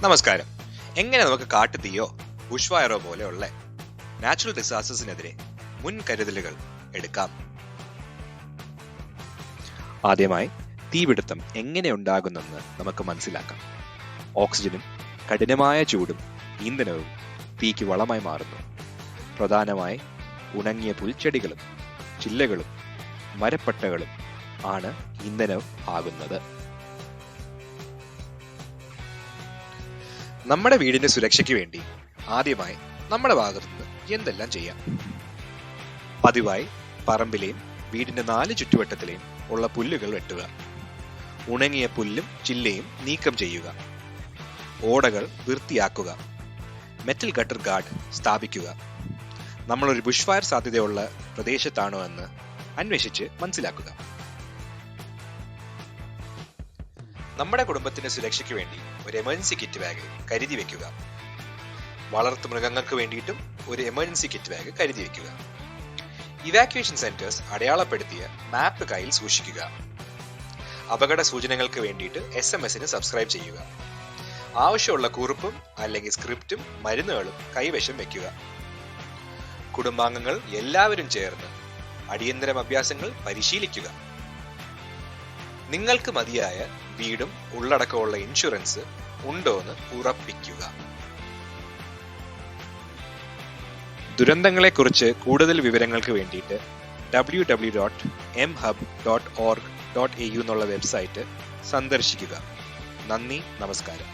നമസ്കാരം. എങ്ങനെ നമുക്ക് കാട്ടുതീയോ ബുഷ് ഫയറോ പോലെയുള്ള നാച്ചുറൽ ഡിസാസ്റ്റേഴ്സിനെതിരെ മുൻകരുതലുകൾ എടുക്കാം? ആദ്യമായി തീപിടുത്തം എങ്ങനെ ഉണ്ടാകുന്നെന്ന് നമുക്ക് മനസ്സിലാക്കാം. ഓക്സിജനും കഠിനമായ ചൂടും ഇന്ധനവും തീക്ക് വളമായി മാറുന്നു. പ്രധാനമായി ഉണങ്ങിയ പുൽച്ചെടികളും ചില്ലകളും മരപ്പട്ടകളും ആണ് ഇന്ധനം ആകുന്നത്. നമ്മുടെ വീടിന്റെ സുരക്ഷയ്ക്ക് വേണ്ടി ആദ്യമായി നമ്മുടെ ഭാഗത്തുനിന്ന് എന്തെല്ലാം ചെയ്യാം? പതിവായി പറമ്പിലെയും വീടിന്റെ 4 ചുറ്റുവട്ടത്തിലെയും ഉള്ള പുല്ലുകൾ വെട്ടുക. ഉണങ്ങിയ പുല്ലും ചില്ലയും നീക്കം ചെയ്യുക. ഓടകൾ വൃത്തിയാക്കുക. മെറ്റൽ ഗട്ടർ ഗാർഡ് സ്ഥാപിക്കുക. നമ്മളൊരു ബുഷ് ഫയർ സാധ്യതയുള്ള പ്രദേശത്താണോ എന്ന് അന്വേഷിച്ച് മനസ്സിലാക്കുക. നമ്മുടെ കുടുംബത്തിന്റെ സുരക്ഷയ്ക്ക് വേണ്ടി ഒരു എമർജൻസി കിറ്റ് ബാഗ് കരുതി വെക്കുക. വളർത്തു മൃഗങ്ങൾക്ക് വേണ്ടിയിട്ടും ഒരു എമർജൻസി കിറ്റ് ബാഗ് കരുതി വെക്കുക. ഇവാക്യുവേഷൻ സെന്റേഴ്സ് അടയാളപ്പെടുത്തിയ മാപ്പ് കയ്യിൽ സൂക്ഷിക്കുക. അപകട സൂചനകൾക്ക് വേണ്ടിയിട്ട് SMS സബ്സ്ക്രൈബ് ചെയ്യുക. ആവശ്യമുള്ള കുറിപ്പും അല്ലെങ്കിൽ സ്ക്രിപ്റ്റും മരുന്നുകളും കൈവശം വെക്കുക. കുടുംബാംഗങ്ങൾ എല്ലാവരും ചേർന്ന് അടിയന്തര അഭ്യാസങ്ങൾ പരിശീലിക്കുക. നിങ്ങൾക്ക് മതിയായ വീടും ഉള്ളടക്കമുള്ള ഇൻഷുറൻസ് ഉണ്ടോയെന്ന് ഉറപ്പിക്കുക. ദുരന്തങ്ങളെക്കുറിച്ച് കൂടുതൽ വിവരങ്ങൾക്ക് വേണ്ടിയിട്ട് www.mhub.org.au എന്നുള്ള വെബ്സൈറ്റ് സന്ദർശിക്കുക. നന്ദി, നമസ്കാരം.